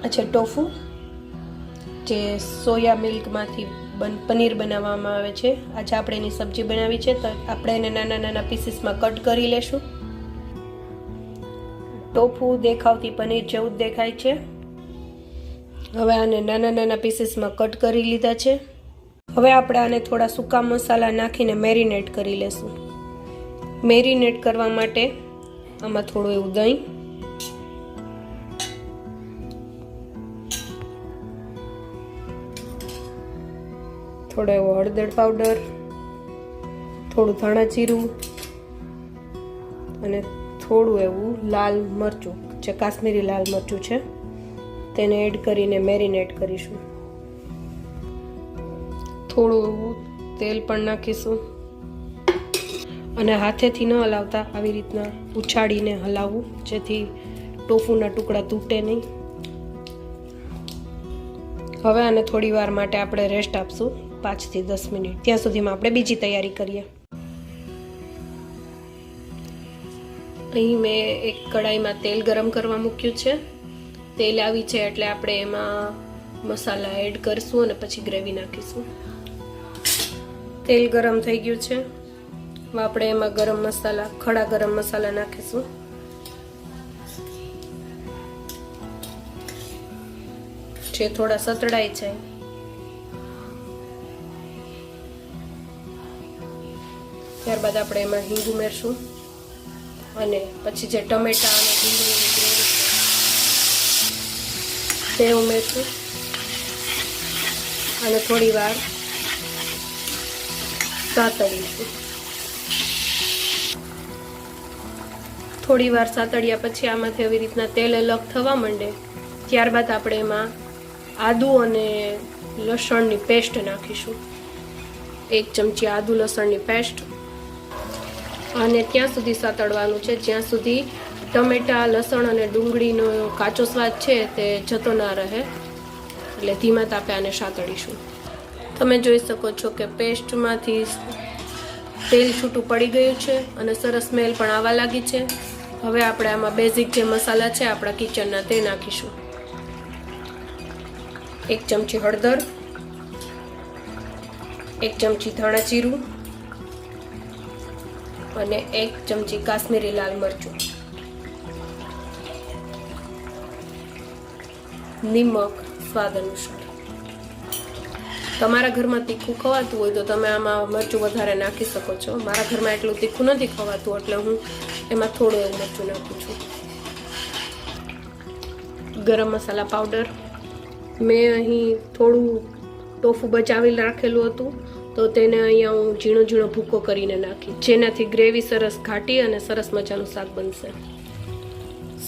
આ છે ટોફુ, જે સોયા મિલ્કમાંથી પનીર બનાવવામાં આવે છે. આજે આપણે એની સબ્જી બનાવી છે, તો આપણે એને નાના નાના પીસીસમાં કટ કરી લેશું. ટોફુ દેખાવથી પનીર જેવું જ દેખાય છે. હવે આને નાના નાના પીસીસમાં કટ કરી લીધા છે. હવે આપણે આને થોડા સૂકા મસાલા નાખીને મેરિનેટ કરી લેશું. મેરિનેટ કરવા માટે આમાં થોડું એવું દહીં, થોડો એવો હળદર પાવડર, થોડું ધાણા જીરું અને થોડું એવું લાલ મરચું, જે કાશ્મીરી લાલ મરચું છે, તેને એડ કરીને મેરિનેટ કરીશું. થોડું એવું તેલ પણ નાખીશું અને હાથેથી ન હલાવતા આવી રીતના ઉછાળીને હલાવવું, જેથી ટોફુના ટુકડા તૂટે નહીં. હવે આને થોડી વાર માટે આપણે રેસ્ટ આપશું, 5 થી 10 મિનિટ. ત્યાં સુધીમાં આપણે બીજી તૈયારી કરીએ. અહીં મેં એક કડાઈમાં તેલ ગરમ કરવા મૂક્યું છે. તેલ આવી છે એટલે આપણે એમાં મસાલા એડ કરીશું અને પછી ગ્રેવી નાખીશું. તેલ ગરમ થઈ ગયું છે. હવે આપણે એમાં ગરમ મસાલા, ખડા ગરમ મસાલા નાખીશું. જે થોડા સતળાઈ છે. ત્યારબાદ આપણે એમાં હિંગ ઉમેરશું અને પછી જે ટમેટા અને ડુંગળીની ગ્રેવી તે ઉમેરશું અને થોડી વાર સાતળીશું. થોડી વાર સાતળ્યા પછી આમાંથી આવી રીતના તેલ અલગ થવા માંડે, ત્યારબાદ આપણે એમાં આદુ અને લસણની પેસ્ટ નાખીશું. 1 ચમચી આદુ લસણની પેસ્ટ. અને ત્યાં સુધી સાતળવાનું છે જ્યાં સુધી ટમેટા, લસણ અને ડુંગળીનો કાચો સ્વાદ છે તે જતો ના રહે, એટલે ધીમા તાપે આને સાતળીશું. તમે જોઈ શકો છો કે પેસ્ટમાંથી તેલ છૂટું પડી ગયું છે અને સરસ સ્મેલ પણ આવવા લાગી છે. હવે આપણે આમાં બેઝિક જે મસાલા છે આપણા કિચનના તે નાખીશું. 1 ચમચી હળદર, 1 ચમચી ધાણા જીરું અને 1 ચમચી કાશ્મીરી લાલ મરચું, નિમક સ્વાદ અનુસાર. તમારા ઘરમાં તીખું ખવાતું હોય તો તમે આમાં મરચું વધારે નાખી શકો છો. મારા ઘરમાં એટલું તીખું નથી ખવાતું એટલે હું એમાં થોડું એવું મરચું નાખું છું. ગરમ મસાલા પાવડર. મેં અહીં થોડું ટોફુ બચાવી રાખેલું હતું, તો તેને અહીંયા હું ઝીણો ઝીણો ભૂકો કરીને નાખી, જેનાથી ગ્રેવી સરસ ઘાટી અને સરસ મજાનું શાક બનશે.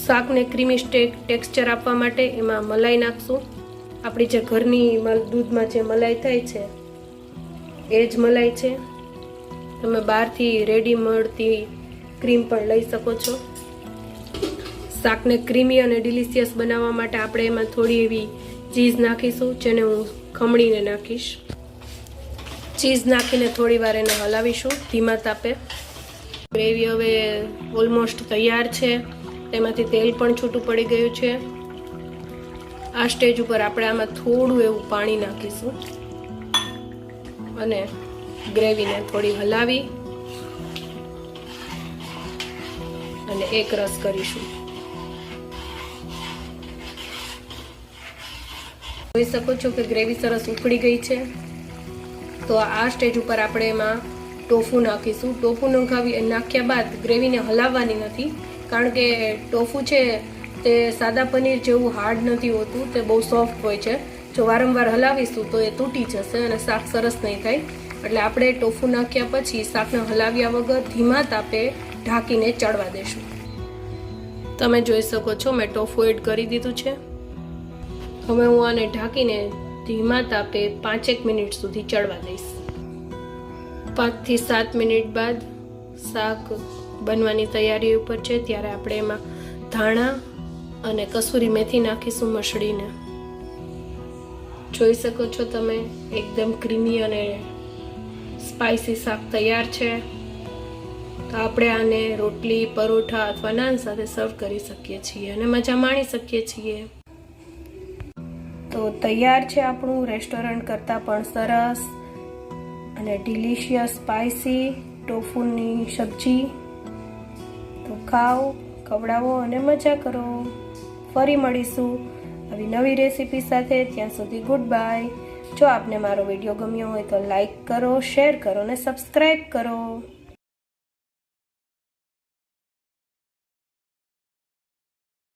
શાકને ક્રીમી ટેક્સચર આપવા માટે એમાં મલાઈ નાખશું. આપણી જે ઘરની દૂધમાં જે મલાઈ થાય છે એ જ મલાઈ છે. તમે બહારથી રેડી મળતી ક્રીમ પણ લઈ શકો છો. શાકને ક્રીમી અને ડિલિશિયસ બનાવવા માટે આપણે એમાં થોડી એવી ચીઝ નાખીશું, જેને હું ખમણીને નાખીશ. ચીઝ નાખીને થોડી વાર એને હલાવીશું ધીમા તાપે. ગ્રેવી હવે ઓલમોસ્ટ તૈયાર છે. તેમાંથી તેલ પણ છૂટું પડી ગયું છે. આ સ્ટેજ ઉપર આપણે આમાં થોડું એવું પાણી નાખીશું અને ગ્રેવીને થોડી હલાવી અને એક રસ કરીશું. જોઈ શકો છો કે ગ્રેવી સરસ ઉકળી ગઈ છે. તો આ સ્ટેજ ઉપર આપણે એમાં ટોફુ નાખીશું. ટોફુ નાખ્યા બાદ ગ્રેવીને હલાવવાની નથી, કારણ કે ટોફુ છે તે સાદા પનીર જેવું હાર્ડ નથી હોતું, તે બહુ સોફ્ટ હોય છે. જો વારંવાર હલાવીશું તો એ તૂટી જશે અને શાક સરસ નહીં થાય. એટલે આપણે ટોફુ નાખ્યા પછી શાકને હલાવ્યા વગર ધીમા તાપે ઢાંકીને ચડવા દેશું. તમે જોઈ શકો છો મેં ટોફુ એડ કરી દીધું છે. હવે હું આને ઢાંકીને ધીમા તાપે 5-1 મિનિટ સુધી ચડવા દઈશ. 5 થી 7 મિનિટ બાદ શાક બનવાની તૈયારી ઉપર છે. ત્યારે આપણે એમાં ધાણા અને કસૂરી મેથી નાખીશું મસળીને. જોઈ શકો છો તમે એકદમ ક્રીમી અને સ્પાઇસી શાક તૈયાર છે. તો આપણે આને રોટલી, પરોઠા અથવા નાન સાથે સર્વ કરી શકીએ છીએ અને મજા માણી શકીએ છીએ. તો તૈયાર છે આપણું રેસ્ટોરન્ટ કરતાં પણ સરસ અને ડિલિશિયસ સ્પાઇસી ટોફુની સબ્જી. તો ખાઓ, ખવડાવો અને મજા કરો. ફરી મળીશું આવી નવી રેસીપી સાથે. ત્યાં સુધી ગુડ બાય. જો આપને મારો વિડીયો ગમ્યો હોય તો લાઈક કરો, શેર કરો અને સબસ્ક્રાઈબ કરો.